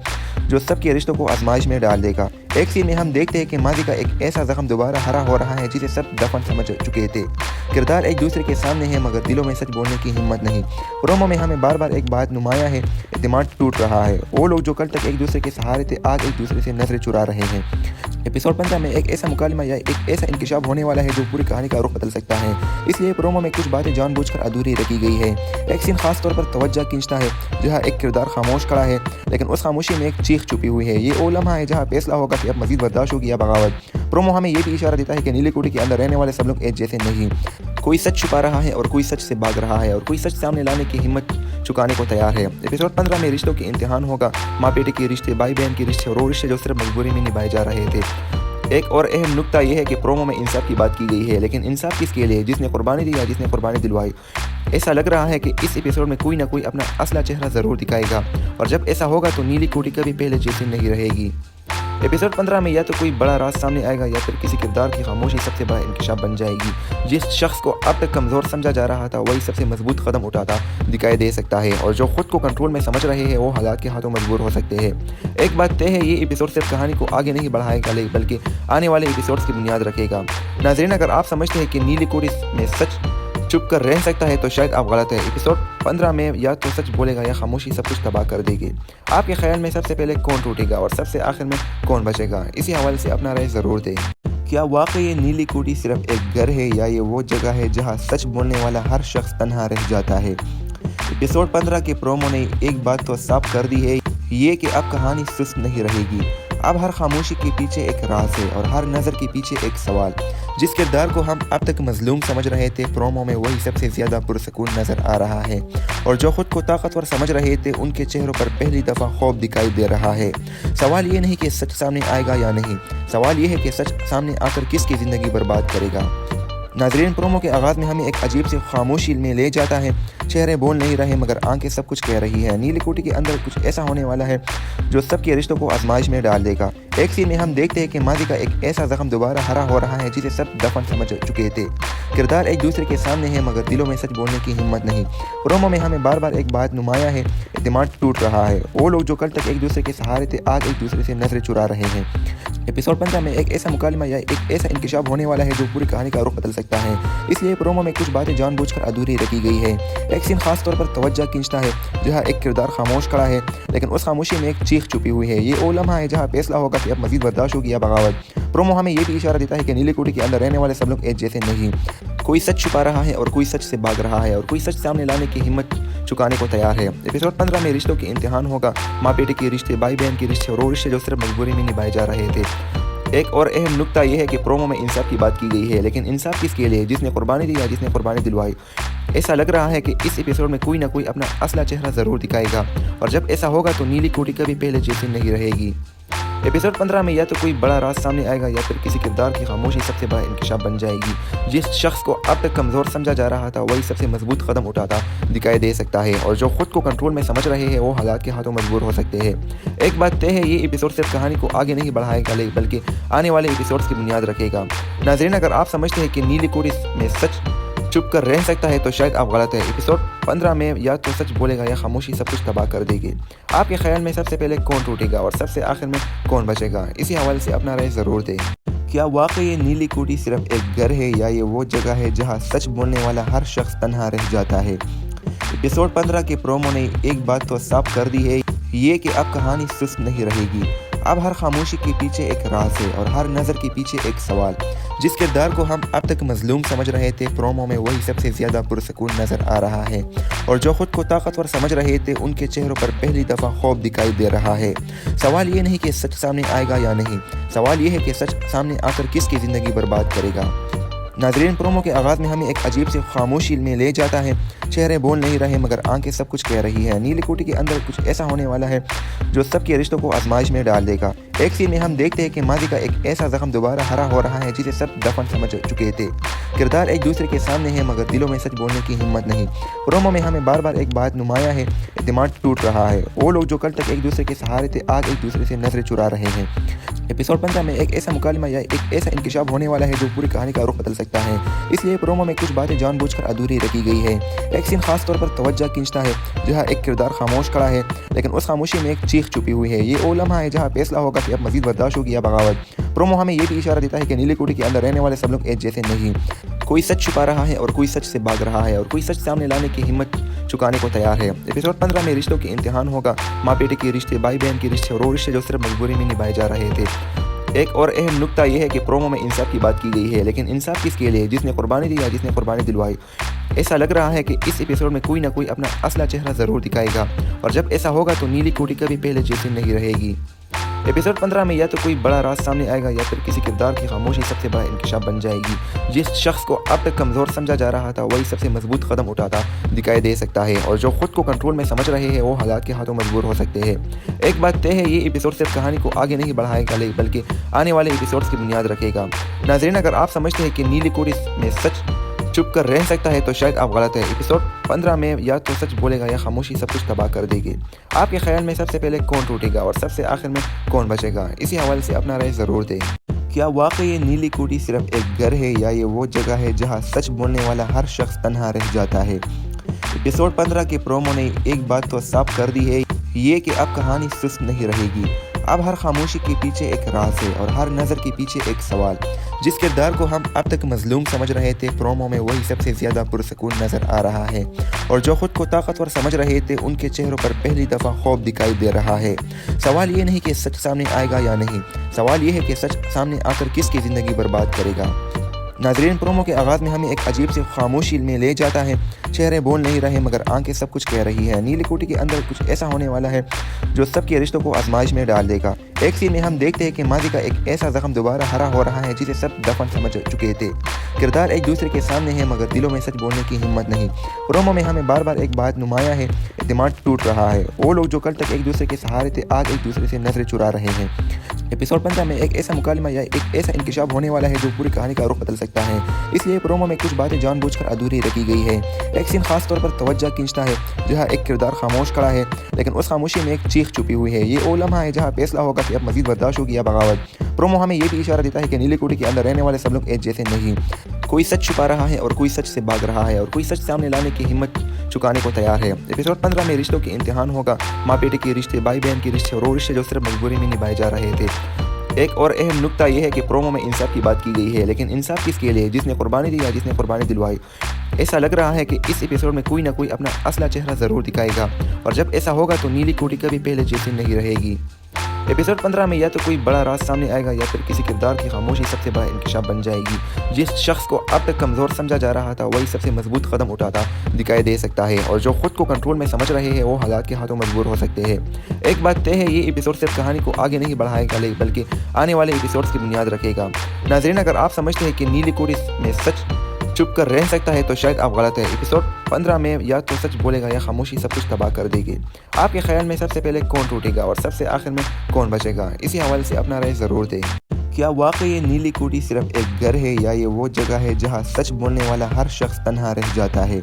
A: जो सबके रिश्तों को आजमाइश में डाल देगा। एक सीन में हम देखते हैं कि माजी का एक ऐसा जख्म दोबारा हरा हो रहा है जिसे सब दफन समझ चुके थे। किरदार एक दूसरे के सामने है मगर दिलों में सच बोलने की हिम्मत नहीं। प्रोमो में हमें बार बार एक बात नुमाया है, एतमाद टूट रहा है। वो लोग जो कल तक एक दूसरे के सहारे थे आज एक दूसरे से नजरें चुरा रहे हैं। एपिसोड 15 में एक ऐसा मुकालमा या एक ऐसा इंकशाफ होने वाला है जो पूरी कहानी का रुख बदल सकता है। इसलिए प्रोमो में कुछ बातें जानबूझकर अधूरी रखी गई है। एक सीन खास तौर पर तवज्जो खींचता है जहां एक किरदार खामोश खड़ा है लेकिन उस खामोशी में एक चीख छुपी हुई है। ये वो लम्हा है जहां फैसला होगा कि अब मजीद बर्दाश्त होगी या बगावत। प्रोमो हमें ये भी इशारा देता है कि नीली कोठी के अंदर रहने वाले सब लोग एक जैसे नहीं। कोई सच छुपा रहा है और कोई सच से भाग रहा है और कोई सच सामने लाने की हिम्मत चुकाने को तैयार है। एपिसोड 15 में रिश्तों के इम्तिहान होगा, माँ बेटे के रिश्ते, भाई बहन के रिश्ते और वो रिश्ते जो सिर्फ मजबूरी में निभाए जा रहे थे। एक और अहम नुक्ता यह है कि प्रोमो में इंसाफ की बात की गई है, लेकिन इंसाफ किसके लिए? जिसने कुर्बानी दी या जिसने कुर्बानी दिलवाई। ऐसा लग रहा है कि इस एपिसोड में कोई ना कोई अपना असला चेहरा ज़रूर दिखाएगा, और जब ऐसा होगा तो नीली कोठी कभी पहले जैसी नहीं रहेगी। एपिसोड 15 में या तो कोई बड़ा राज सामने आएगा या फिर किसी किरदार की खामोशी सबसे बड़ा इंकशाफ बन जाएगी। जिस शख्स को अब तक कमज़ोर समझा जा रहा था वही सबसे मजबूत कदम उठाता दिखाई दे सकता है, और जो खुद को कंट्रोल में समझ रहे हैं वो हालात के हाथों मजबूर हो सकते हैं। एक बात तय है, ये एपिसोड सिर्फ कहानी को आगे नहीं बढ़ाएगा बल्कि आने वाले एपिसोड्स की बुनियाद रखेगा। नाज़रीन, अगर आप समझते हैं कि नीली कोठी में सच चुप कर रह सकता है तो शायद आप गलत है। एपिसोड 15 में या तो सच बोलेगा या खामोशी सब कुछ तबाह कर देगी। आपके ख्याल में सबसे पहले कौन टूटेगा और सबसे आखिर में कौन बचेगा? इसी हवाले से अपना राय ज़रूर दें। क्या वाकई ये नीली कोठी सिर्फ एक घर है या ये वो जगह है जहां सच बोलने वाला हर शख्स तन्हा रह जाता है? एपिसोड 15 के प्रोमो ने एक बात तो साफ कर दी है, ये कि अब कहानी सुस्त नहीं रहेगी। अब हर खामोशी के पीछे एक राज है और हर नज़र के पीछे एक सवाल। जिस किरदार को हम अब तक मजलूम समझ रहे थे, प्रोमो में वही सबसे ज़्यादा पुरसकून नज़र आ रहा है, और जो खुद को ताकतवर समझ रहे थे उनके चेहरों पर पहली दफ़ा खौफ दिखाई दे रहा है। सवाल ये नहीं कि सच सामने आएगा या नहीं, सवाल ये है कि सच सामने आकर किसकी ज़िंदगी बर्बाद करेगा। नाज़रीन, प्रोमो के आगाज़ में हमें एक अजीब सी खामोशी में ले जाता है। चेहरे बोल नहीं रहे मगर आंखें सब कुछ कह रही है। नीली कोठी के अंदर कुछ ऐसा होने वाला है जो सबके रिश्तों को आजमाइश में डाल देगा। एक सीन में हम देखते हैं कि माजी का एक ऐसा जख्म दोबारा हरा हो रहा है जिसे सब दफन समझ चुके थे। किरदार एक दूसरे के सामने है मगर दिलों में सच बोलने की हिम्मत नहीं। प्रोमो में हमें बार बार एक बात नुमाया है, एतमाद टूट रहा है। वो लोग जो कल तक एक दूसरे के सहारे थे आज एक दूसरे से नजरें चुरा रहे हैं। एपिसोड 15 में एक ऐसा मुकालमा या एक ऐसा इंकशाफ होने वाला है जो पूरी कहानी का रुख बदल सकता है। इसलिए प्रोमो में कुछ बातें जानबूझकर अधूरी रखी गई है। एक सीन खास तौर पर तवज्जो खींचता है जहां एक किरदार खामोश खड़ा है लेकिन उस खामोशी में एक चीख छुपी हुई है। ये वो लम्हा है जहां फैसला होगा कि अब मजीद बर्दाश्त होगी या बगावत। प्रोमो हमें ये भी इशारा देता है कि नीली कोठी के अंदर रहने वाले सब लोग एक जैसे नहीं। कोई सच छुपा रहा है और कोई सच से भाग रहा है और कोई सच सामने लाने की हिम्मत चुकाने को तैयार है। एपिसोड 15 में रिश्तों के इम्तिहान होगा, माँ बेटे के रिश्ते, भाई बहन के रिश्ते और वो रिश्ते जो सिर्फ मजबूरी में निभाए जा रहे थे। एक और अहम नुक्ता यह है कि प्रोमो में इंसाफ की बात की गई है, लेकिन इंसाफ किसके लिए? जिसने कुर्बानी दी या जिसने कुर्बानी दिलवाई। ऐसा लग रहा है कि इस एपिसोड में कोई ना कोई अपना असला चेहरा ज़रूर दिखाएगा, और जब ऐसा होगा तो नीली कोठी कभी पहले जैसी नहीं रहेगी। एपिसोड 15 में या तो कोई बड़ा राज सामने आएगा या फिर किसी किरदार की खामोशी सबसे बड़ा इंकशाफ बन जाएगी। जिस शख्स को अब तक कमज़ोर समझा जा रहा था वही सबसे मजबूत कदम उठाता दिखाई दे सकता है, और जो खुद को कंट्रोल में समझ रहे हैं वो हालात के हाथों मजबूर हो सकते हैं। एक बात तय है, ये एपिसोड सिर्फ कहानी को आगे नहीं बढ़ाएगा बल्कि आने वाले एपिसोड्स की बुनियाद रखेगा। नाज़रीन, अगर आप समझते हैं कि नीली कोठी में सच चुप कर रह सकता है तो शायद आप गलत है। एपिसोड 15 में या तो सच बोलेगा या खामोशी सब कुछ तबाह कर देगी। आपके ख्याल में सबसे पहले कौन टूटेगा और सबसे आखिर में कौन बचेगा? इसी हवाले से अपना राय ज़रूर दें। क्या वाकई ये नीली कोठी सिर्फ एक घर है या ये वो जगह है जहां सच बोलने वाला हर शख्स तन्हा रह जाता है? एपिसोड 15 के प्रोमो ने एक बात तो साफ कर दी है, ये कि अब कहानी सुस्त नहीं रहेगी। अब हर खामोशी के पीछे एक राज है और हर नज़र के पीछे एक सवाल। जिस किरदार को हम अब तक मजलूम समझ रहे थे, प्रोमो में वही सबसे ज़्यादा पुरसकून नज़र आ रहा है, और जो खुद को ताकतवर समझ रहे थे उनके चेहरों पर पहली दफ़ा खौफ दिखाई दे रहा है। सवाल ये नहीं कि सच सामने आएगा या नहीं, सवाल ये है कि सच सामने आकर किसकी ज़िंदगी बर्बाद करेगा। नाज़रीन, प्रोमो के आगाज़ में हमें एक अजीब सी खामोशी में ले जाता है। चेहरे बोल नहीं रहे मगर आंखें सब कुछ कह रही है। नीली कोठी के अंदर कुछ ऐसा होने वाला है जो सबके रिश्तों को आजमाइश में डाल देगा। एक सीन में हम देखते हैं कि माजी का एक ऐसा जख्म दोबारा हरा हो रहा है जिसे सब दफन समझ चुके थे। किरदार एक दूसरे के सामने है मगर दिलों में सच बोलने की हिम्मत नहीं। प्रोमो में हमें बार बार एक बात नुमाया है, एतमाद टूट रहा है। वो लोग जो कल तक एक दूसरे के सहारे थे आज एक दूसरे से नजरें चुरा रहे हैं। एपिसोड 15 में एक ऐसा मुकालमा या एक ऐसा इंकशाफ होने वाला है जो पूरी कहानी का रुख बदल सकता है। इसलिए प्रोमो में कुछ बातें जानबूझकर अधूरी रखी गई है। एक सीन खास तौर पर तवज्जो खींचता है जहां एक किरदार खामोश खड़ा है लेकिन उस खामोशी में एक चीख छुपी हुई है। ये वो लम्हा है जहां फैसला होगा कि अब मजीद बर्दाश्त होगी या बगावत। प्रोमो हमें ये भी इशारा देता है कि नीली कोठी के अंदर रहने वाले सब लोग एक जैसे नहीं। कोई सच छुपा रहा है और कोई सच से भाग रहा है और कोई सच सामने लाने की हिम्मत चुकाने को तैयार है। एपिसोड 15 में रिश्तों के इम्तिहान होगा। माँ बेटे के रिश्ते, भाई बहन के रिश्ते और वो रिश्ते जो सिर्फ मजबूरी में निभाए जा रहे थे। एक और अहम नुक्ता यह है कि प्रोमो में इंसाफ की बात की गई है, लेकिन इंसाफ किसके लिए? जिसने कुर्बानी दी या जिसने कुर्बानी दिलवाई। ऐसा लग रहा है कि इस एपिसोड में कोई ना कोई अपना असला चेहरा ज़रूर दिखाएगा, और जब ऐसा होगा तो नीली कोठी कभी पहले जैसी नहीं रहेगी। एपिसोड 15 में या तो कोई बड़ा राज सामने आएगा या फिर किसी किरदार की खामोशी सबसे बड़ा इंकशाफ बन जाएगी। जिस शख्स को अब तक कमज़ोर समझा जा रहा था वही सबसे मजबूत कदम उठाता दिखाई दे सकता है, और जो खुद को कंट्रोल में समझ रहे हैं वो हालात के हाथों मजबूर हो सकते हैं। एक बात तय है, ये एपिसोड सिर्फ कहानी को आगे नहीं बढ़ाएगा बल्कि आने वाले एपिसोड्स की बुनियाद रखेगा। नाज़रीन, अगर आप समझते हैं कि नीली कोठी में सच चुप कर रह सकता है तो शायद आप गलत है। एपिसोड 15 में या तो सच बोलेगा या खामोशी सब कुछ तबाह कर देगी। आपके ख्याल में सबसे पहले कौन टूटेगा और सबसे आखिर में कौन बचेगा? इसी हवाले से अपना राय ज़रूर दें। क्या वाकई ये नीली कोठी सिर्फ एक घर है या ये वो जगह है जहां सच बोलने वाला हर शख्स तन्हा रह जाता है? एपिसोड 15 के प्रोमो ने एक बात तो साफ कर दी है, ये कि अब कहानी सुस्त नहीं रहेगी। अब हर खामोशी के पीछे एक राज है और हर नज़र के पीछे एक सवाल। जिस किरदार को हम अब तक मजलूम समझ रहे थे, प्रोमो में वही सबसे ज़्यादा पुरसकून नज़र आ रहा है, और जो खुद को ताकतवर समझ रहे थे उनके चेहरों पर पहली दफ़ा खौफ दिखाई दे रहा है। सवाल ये नहीं कि सच सामने आएगा या नहीं, सवाल ये है कि सच सामने आकर किसकी ज़िंदगी बर्बाद करेगा। नाज़रीन, प्रोमो के आगाज़ में हमें एक अजीब सी खामोशी में ले जाता है। चेहरे बोल नहीं रहे मगर आंखें सब कुछ कह रही है। नीली कोठी के अंदर कुछ ऐसा होने वाला है जो सबके रिश्तों को आजमाइश में डाल देगा। एक सीन में हम देखते हैं कि माजी का एक ऐसा जख्म दोबारा हरा हो रहा है जिसे सब दफन समझ चुके थे। किरदार एक दूसरे के सामने है मगर दिलों में सच बोलने की हिम्मत नहीं। प्रोमो में हमें बार बार एक बात नुमाया है, एतमाद टूट रहा है। वो लोग जो कल तक एक दूसरे के सहारे थे आज एक दूसरे से नजरें चुरा रहे हैं। एपिसोड 15 में एक ऐसा मुकालमा या एक ऐसा इंकशाफ होने वाला है जो पूरी कहानी का रुख बदल सकता है। इसलिए प्रोमो में कुछ बातें जानबूझकर अधूरी रखी गई है। एक सीन खास तौर पर तवज्जो खींचता है जहां एक किरदार खामोश खड़ा है लेकिन उस खामोशी में एक चीख छुपी हुई है। ये वो लम्हा है जहां फैसला होगा कि अब मजीद बर्दाश्त होगी या बगावत। प्रोमो हमें ये भी इशारा देता है कि नीली कोठी के अंदर रहने वाले सब लोग एक जैसे नहीं। कोई सच छुपा रहा है और कोई सच से भाग रहा है और कोई सच सामने लाने की हिम्मत चुकाने को तैयार है। एपिसोड 15 में रिश्तों के इम्तिहान होगा। माँ बेटे के रिश्ते, भाई बहन के रिश्ते और वो रिश्ते जो सिर्फ मजबूरी में निभाए जा रहे थे। एक और अहम नुक्ता यह है कि प्रोमो में इंसाफ की बात की गई है, लेकिन इंसाफ किसके लिए? जिसने कुर्बानी दी या जिसने कुर्बानी दिलवाई। ऐसा लग रहा है कि इस एपिसोड में कोई ना कोई अपना असला चेहरा ज़रूर दिखाएगा, और जब ऐसा होगा तो नीली कोठी कभी पहले जैसी नहीं रहेगी। एपिसोड 15 में या तो कोई बड़ा राज सामने आएगा या फिर किसी किरदार की खामोशी सबसे बड़ा इंकशाफ बन जाएगी। जिस शख्स को अब तक कमज़ोर समझा जा रहा था वही सबसे मजबूत कदम उठाता दिखाई दे सकता है, और जो खुद को कंट्रोल में समझ रहे हैं वो हालात के हाथों मजबूर हो सकते हैं। एक बात तय है, ये एपिसोड सिर्फ कहानी को आगे नहीं बढ़ाएगा बल्कि आने वाले एपिसोड्स की बुनियाद रखेगा। नाज़रीन, अगर आप समझते हैं कि नीली कोठी में सच छुप कर रह सकता है तो शायद आप गलत है। एपिसोड 15 में या तो सच बोलेगा या खामोशी सब कुछ तबाह कर देगी। आपके ख्याल में सबसे पहले कौन टूटेगा और सबसे आखिर में कौन बचेगा? इसी हवाले से अपना राय ज़रूर दें। क्या वाकई ये नीली कोठी सिर्फ एक घर है या ये वो जगह है जहाँ सच बोलने वाला हर शख्स तन्हा रह जाता है?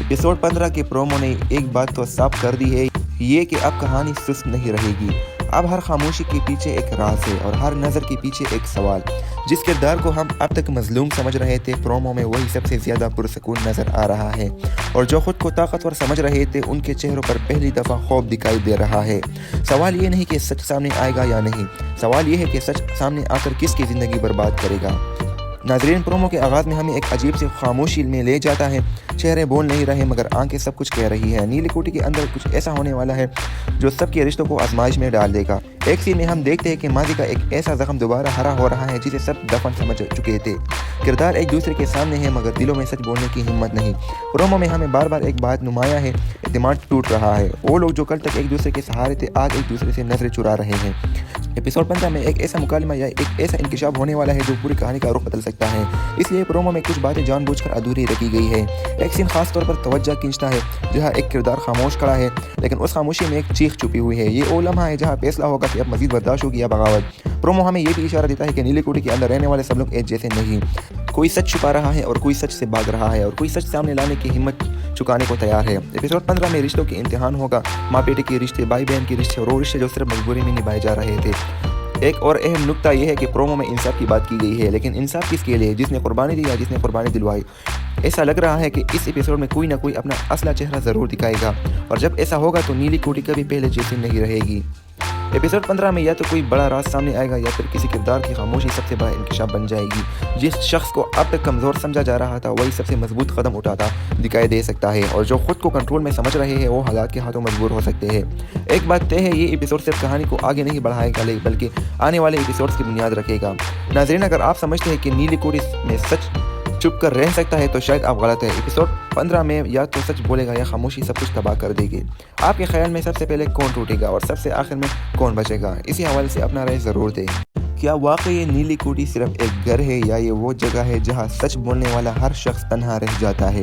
A: एपिसोड 15 के प्रोमो ने एक बात तो साफ कर दी है, ये कि अब कहानी सुस्त नहीं रहेगी। अब हर खामोशी के पीछे एक राज है और हर नज़र के पीछे एक सवाल। जिस किरदार को हम अब तक मजलूम समझ रहे थे, प्रोमो में वही सबसे ज़्यादा पुरसकून नज़र आ रहा है। और जो खुद को ताकतवर समझ रहे थे, उनके चेहरों पर पहली दफ़ा खौफ दिखाई दे रहा है। सवाल ये नहीं कि सच सामने आएगा या नहीं, सवाल ये है कि सच सामने आकर किसकी ज़िंदगी बर्बाद करेगा। नाजरीन, प्रोमो के आगाज़ में हमें एक अजीब सी खामोशी में ले जाता है। चेहरे बोल नहीं रहे मगर आंखें सब कुछ कह रही है। नीली कोठी के अंदर कुछ ऐसा होने वाला है जो सबके रिश्तों को आजमाइश में डाल देगा। एक सीन में हम देखते हैं कि माजी का एक ऐसा जख्म दोबारा हरा हो रहा है जिसे सब दफन समझ चुके थे। किरदार एक दूसरे के सामने है मगर दिलों में सच बोलने की हिम्मत नहीं। प्रोमो में हमें बार बार एक बात नुमाया है, एतमाद टूट रहा है। वो लोग जो कल तक एक दूसरे के सहारे थे, आज एक दूसरे से नजरें चुरा रहे हैं। एपिसोड 15 में एक ऐसा मुकालमा या एक ऐसा इंकशाफ होने वाला है जो पूरी कहानी का रुख बदल सकता है। इसलिए प्रोमो में कुछ बातें जानबूझकर अधूरी रखी गई है। एक सीन खास तौर पर तवज्जो खींचता है जहां एक किरदार खामोश खड़ा है, लेकिन उस खामोशी में एक चीख छुपी हुई है। ये वो लम्हा है जहां फैसला होगा कि अब मजीद बर्दाश्त होगी या बगावत। प्रोमो हमें यह भी इशारा देता है कि नीली कोठी के अंदर रहने वाले सब लोग एक जैसे नहीं। कोई सच छुपा रहा है और कोई सच से भाग रहा है और कोई सच सामने लाने की हिम्मत चुकाने को तैयार है। एपिसोड 15 में रिश्तों के इम्तिहान होगा, माँ बेटे के रिश्ते, भाई बहन के रिश्ते और वो रिश्ते जो सिर्फ मजबूरी में निभाए जा रहे थे। एक और अहम नुक्ता यह है कि प्रोमो में इंसाफ की बात की गई है, लेकिन इंसाफ किसके लिए? जिसने कुर्बानी दी या जिसने कुर्बानी दिलवाई। ऐसा लग रहा है कि इस एपिसोड में कोई ना कोई अपना असला चेहरा ज़रूर दिखाएगा और जब ऐसा होगा तो नीली कोठी कभी पहले जैसी नहीं रहेगी। एपिसोड 15 में या तो कोई बड़ा राज सामने आएगा या फिर किसी किरदार की खामोशी सबसे बड़ा इंकशाफ बन जाएगी। जिस शख्स को अब तक कमज़ोर समझा जा रहा था, वही सबसे मजबूत कदम उठाता दिखाई दे सकता है और जो खुद को कंट्रोल में समझ रहे हैं, वो हालात के हाथों मजबूर हो सकते हैं। एक बात तय है, ये एपिसोड सिर्फ कहानी को आगे नहीं बढ़ाएगा बल्कि आने वाले एपिसोड्स की बुनियाद रखेगा। नाज़रीन, अगर आप समझते हैं कि नीली कोठी में सच छुप कर रह सकता है तो शायद आप गलत है। एपिसोड 15 में या तो सच बोलेगा या खामोशी सब कुछ तबाह कर देगी। आपके ख्याल में सबसे पहले कौन टूटेगा और सबसे आखिर में कौन बचेगा? इसी हवाले से अपना राय ज़रूर दें। क्या वाकई ये नीली कोठी सिर्फ एक घर है या ये वो जगह है जहाँ सच बोलने वाला हर शख्स तन्हा रह जाता है?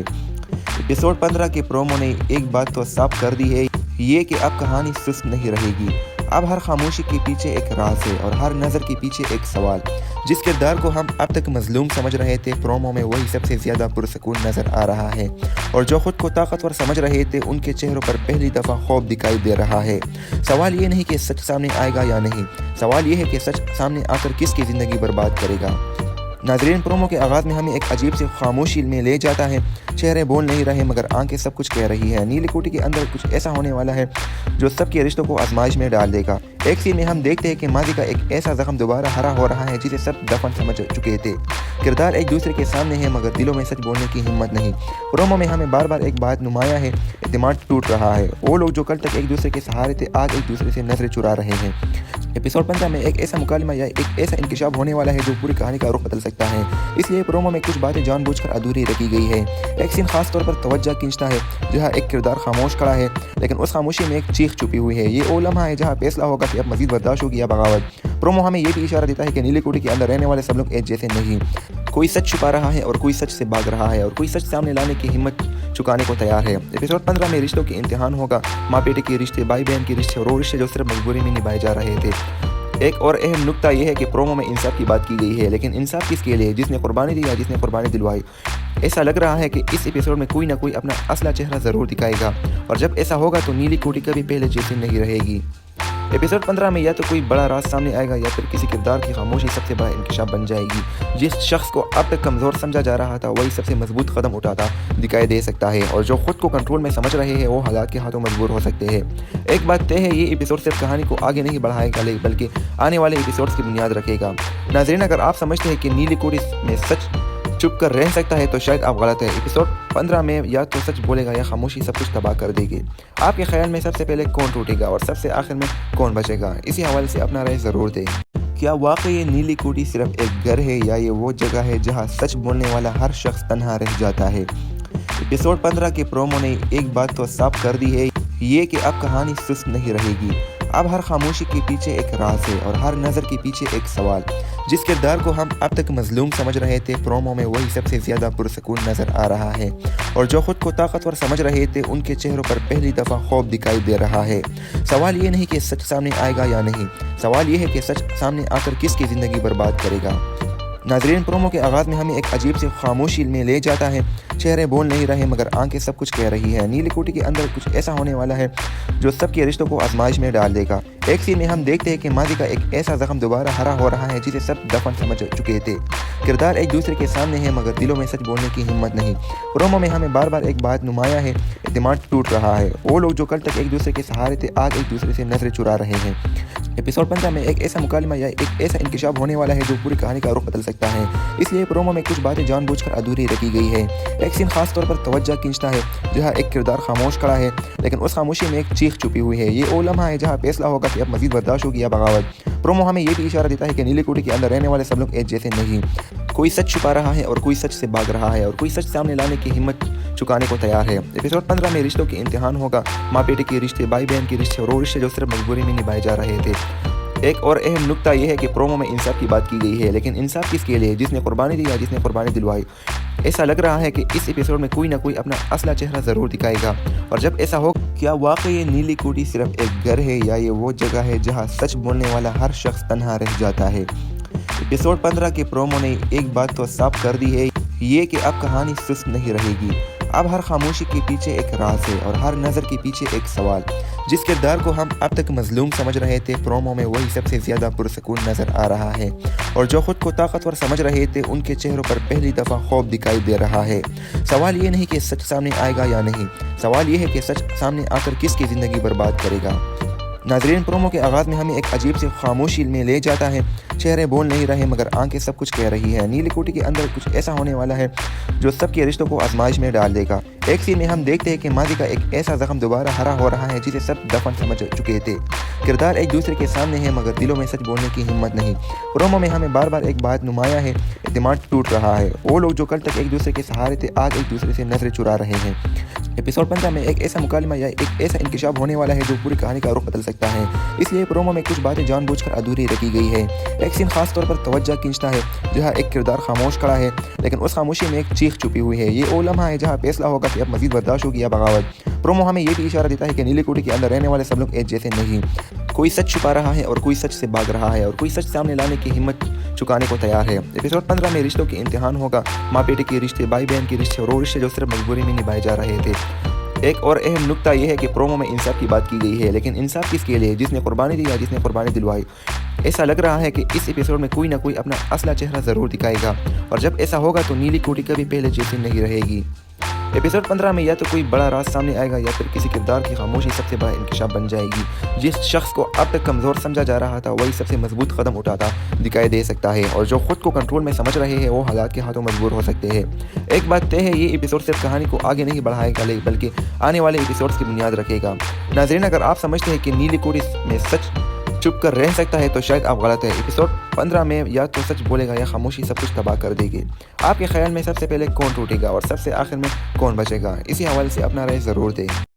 A: एपिसोड 15 के प्रोमो ने एक बात तो साफ कर दी है, ये कि अब कहानी सुस्त नहीं रहेगी। अब हर खामोशी के पीछे एक राज है और हर नज़र के पीछे एक सवाल। जिस किरदार को हम अब तक मजलूम समझ रहे थे, प्रोमो में वही सबसे ज़्यादा पुरसकून नज़र आ रहा है। और जो खुद को ताकतवर समझ रहे थे, उनके चेहरों पर पहली दफ़ा खौफ दिखाई दे रहा है। सवाल ये नहीं कि सच सामने आएगा या नहीं, सवाल ये है कि सच सामने आकर किसकी ज़िंदगी बर्बाद करेगा। नाजरीन, प्रोमो के आगाज़ में हमें एक अजीब सी खामोशी में ले जाता है। चेहरे बोल नहीं रहे मगर आंखें सब कुछ कह रही है। नीली कोठी के अंदर कुछ ऐसा होने वाला है जो सबके रिश्तों को आजमाइश में डाल देगा। एक सीन में हम देखते हैं कि माजी का एक ऐसा जख्म दोबारा हरा हो रहा है जिसे सब दफन समझ चुके थे। किरदार एक दूसरे के सामने है मगर दिलों में सच बोलने की हिम्मत नहीं। प्रोमो में हमें बार बार एक बात नुमाया है, एतमाद टूट रहा है। वो लोग जो कल तक एक दूसरे के सहारे थे, आज एक दूसरे से नजरें चुरा रहे हैं। एपिसोड 15 में एक ऐसा मुकालमा या एक ऐसा इंकशाफ होने वाला है जो पूरी कहानी का रुख बदल सकता है। इसलिए प्रोमो में कुछ बातें जानबूझकर अधूरी रखी गई है। एक सीन खास तौर पर तवज्जो खींचता है जहां एक किरदार खामोश खड़ा है, लेकिन उस खामोशी में एक चीख छुपी हुई है। ये वो लम्हा है जहां फैसला होगा कि अब मजीद बर्दाश्त होगी या बगावत। प्रोमो हमें यह भी इशारा देता है कि नीली कोठी के अंदर रहने वाले सब लोग एक जैसे नहीं। कोई सच छुपा रहा है और कोई सच से भाग रहा है और कोई सच सामने लाने की हिम्मत चुकाने को तैयार है। एपिसोड 15 में रिश्तों के इम्तिहान होगा, माँ बेटे के रिश्ते, भाई बहन के रिश्ते और वो रिश्ते जो सिर्फ मजबूरी में निभाए जा रहे थे। एक और अहम नुक्ता यह है कि प्रोमो में इंसाफ की बात की गई है, लेकिन इंसाफ किसके लिए? जिसने कुर्बानी दी या जिसने कुर्बानी दिलवाई। ऐसा लग रहा है कि इस एपिसोड में कोई ना कोई अपना असला चेहरा ज़रूर दिखाएगा और जब ऐसा होगा तो नीली कोठी कभी पहले जैसी नहीं रहेगी। एपिसोड 15 में या तो कोई बड़ा राज सामने आएगा या फिर किसी किरदार की खामोशी सबसे बड़ा इंकशाफ बन जाएगी। जिस शख्स को अब तक कमज़ोर समझा जा रहा था, वही सबसे मजबूत कदम उठाता दिखाई दे सकता है और जो खुद को कंट्रोल में समझ रहे हैं, वो हालात के हाथों मजबूर हो सकते हैं। एक बात तय है, ये एपिसोड सिर्फ कहानी को आगे नहीं बढ़ाएगा बल्कि आने वाले एपिसोड्स की बुनियाद रखेगा। नाजरीन, अगर आप समझते हैं कि नीली कोठी में सच छुप कर रह सकता है तो शायद आप गलत है। एपिसोड 15 में या तो सच बोलेगा या खामोशी सब कुछ तबाह कर देगी। आपके ख्याल में सबसे पहले कौन टूटेगा और सबसे आखिर में कौन बचेगा? इसी हवाले से अपना राय ज़रूर दें। क्या वाकई ये नीली कोठी सिर्फ एक घर है या ये वो जगह है जहाँ सच बोलने वाला हर शख्स तन्हा रह जाता है? एपिसोड 15 के प्रोमो ने एक बात तो साफ कर दी है, ये कि अब कहानी सुस्त नहीं रहेगी। اب हर खामोशी के पीछे एक राज है और हर नज़र के पीछे एक सवाल। जिस किरदार को हम अब तक मजलूम समझ रहे थे, प्रोमो में वही सबसे ज़्यादा पुरसकून नज़र आ रहा है, और जो खुद को ताकतवर समझ रहे थे उनके चेहरों पर पहली दफ़ा खौफ दिखाई दे रहा है। सवाल ये नहीं कि सच सामने आएगा या नहीं, सवाल ये है कि सच सामने आकर किसकी ज़िंदगी बर्बाद करेगा। नाजरीन, प्रोमो के आगाज़ में हमें एक अजीब सी खामोशी में ले जाता है। चेहरे बोल नहीं रहे मगर आंखें सब कुछ कह रही है। नीली कोठी के अंदर कुछ ऐसा होने वाला है जो सबके रिश्तों को आजमाइश में डाल देगा। एक सीन में हम देखते हैं कि माजी का एक ऐसा जख्म दोबारा हरा हो रहा है जिसे सब दफन समझ चुके थे। किरदार एक दूसरे के सामने है मगर दिलों में सच बोलने की हिम्मत नहीं। प्रोमो में हमें बार बार एक बात नुमाया है, एतमाद टूट रहा है। वो लोग जो कल तक एक दूसरे के सहारे थे आज एक दूसरे से नजरें चुरा रहे हैं। एपिसोड 15 में एक ऐसा मुकालमा या एक ऐसा इंकशाफ होने वाला है जो पूरी कहानी का रुख बदल सकता है, इसलिए प्रोमो में कुछ बातें जानबूझकर अधूरी रखी गई है। एक सीन खास तौर पर तवज्जो खींचता है जहां एक किरदार खामोश खड़ा है लेकिन उस खामोशी में एक चीख छुपी हुई है। ये वो लम्हा है जहां फैसला होगा कि अब मजीद बर्दाश्त होगी या बगावत। प्रोमो हमें ये भी इशारा देता है कि नीली कोठी के अंदर रहने वाले सब लोग एक जैसे नहीं। कोई सच छुपा रहा है और कोई सच से भाग रहा है और कोई सच सामने लाने की हिम्मत चुकाने को तैयार है। एपिसोड 15 में रिश्तों के इम्तिहान होगा, माँ बेटे के रिश्ते, भाई बहन के रिश्ते और वो रिश्ते जो सिर्फ मजबूरी में निभाए जा रहे थे। एक और अहम नुक्ता यह है कि प्रोमो में इंसाफ की बात की गई है, लेकिन इंसाफ किसके लिए, जिसने कुर्बानी दी या जिसने कुर्बानी दिलवाई। ऐसा लग रहा है कि इस एपिसोड में कोई ना कोई अपना असला चेहरा ज़रूर दिखाएगा, और जब ऐसा हो, क्या वाकई ये नीली कोठी सिर्फ एक घर है या ये वो जगह है जहां सच बोलने वाला हर शख्स तन्हा रह जाता है। एपिसोड 15 के प्रोमो ने एक बात तो साफ कर दी है, ये कि अब कहानी सुस्त नहीं रहेगी। अब हर खामोशी के पीछे एक राज है और हर नज़र के पीछे एक सवाल। जिस किरदार को हम अब तक मजलूम समझ रहे थे, प्रोमो में वही सबसे ज़्यादा पुरसकून नज़र आ रहा है, और जो खुद को ताकतवर समझ रहे थे उनके चेहरों पर पहली दफ़ा खौफ दिखाई दे रहा है। सवाल ये नहीं कि सच सामने आएगा या नहीं, सवाल ये है कि सच सामने आकर किसकी ज़िंदगी बर्बाद करेगा। नाजरीन, प्रोमो के आगाज़ में हमें एक अजीब सी खामोशी में ले जाता है। चेहरे बोल नहीं रहे मगर आंखें सब कुछ कह रही है। नीली कोठी के अंदर कुछ ऐसा होने वाला है जो सबके रिश्तों को आजमाइश में डाल देगा। एक सीन में हम देखते हैं कि माजी का एक ऐसा जख्म दोबारा हरा हो रहा है जिसे सब दफन समझ चुके थे। किरदार एक दूसरे के सामने है मगर दिलों में सच बोलने की हिम्मत नहीं। प्रोमो में हमें बार बार एक बात नुमाया है, एतमाद टूट रहा है। वो लोग जो कल तक एक दूसरे के सहारे थे आज एक दूसरे से नजरें चुरा रहे हैं। एपिसोड 15 में एक ऐसा मुकालमा या एक ऐसा इंकशाफ होने वाला है जो पूरी कहानी का रुख बदल सकता है, इसलिए प्रोमो में कुछ बातें जानबूझकर अधूरी रखी गई है। एक सीन खास तौर पर तवज्जो खींचता है जहां एक किरदार खामोश खड़ा है लेकिन उस खामोशी में एक चीख छुपी हुई है। ये वो लम्हा है जहां फैसला होगा कि अब मजीद बर्दाश्त होगी या बगावत। प्रोमो हमें ये भी इशारा देता है कि नीली कोठी के अंदर रहने वाले सब लोग एक जैसे नहीं। कोई सच छुपा रहा है और कोई सच से भाग रहा है और कोई सच सामने लाने की हिम्मत चुकाने को तैयार है। एपिसोड 15 में रिश्तों के इम्तिहान होगा, माँ बेटे के रिश्ते, भाई बहन के रिश्ते और वो रिश्ते जो सिर्फ मजबूरी में निभाए जा रहे थे। एक और अहम नुक्ता यह है कि प्रोमो में इंसाफ की बात की गई है, लेकिन इंसाफ किसके लिए, जिसने कुर्बानी दी या जिसने कुर्बानी दिलवाई। ऐसा लग रहा है कि इस एपिसोड में कोई ना कोई अपना असला चेहरा ज़रूर दिखाएगा, और जब ऐसा होगा तो नीली कोठी कभी पहले जैसी नहीं रहेगी। एपिसोड 15 में या तो कोई बड़ा राज सामने आएगा या फिर किसी किरदार की खामोशी सबसे बड़ा इंकशाफ बन जाएगी। जिस शख्स को अब तक कमज़ोर समझा जा रहा था वही सबसे मजबूत कदम उठाता दिखाई दे सकता है, और जो खुद को कंट्रोल में समझ रहे हैं वो हालात के हाथों मजबूर हो सकते हैं। एक बात तय है, ये एपिसोड सिर्फ कहानी को आगे नहीं बढ़ाएगा बल्कि आने वाले एपिसोड्स की बुनियाद रखेगा। नाज़रीन, अगर आप समझते हैं कि नीली कोठी में सच चुप कर रह सकता है तो शायद आप गलत है। एपिसोड 15 में या तो सच बोलेगा या खामोशी सब कुछ तबाह कर देगी। आपके ख्याल में सबसे पहले कौन टूटेगा और सबसे आखिर में कौन बचेगा? इसी हवाले से अपना राय ज़रूर दें।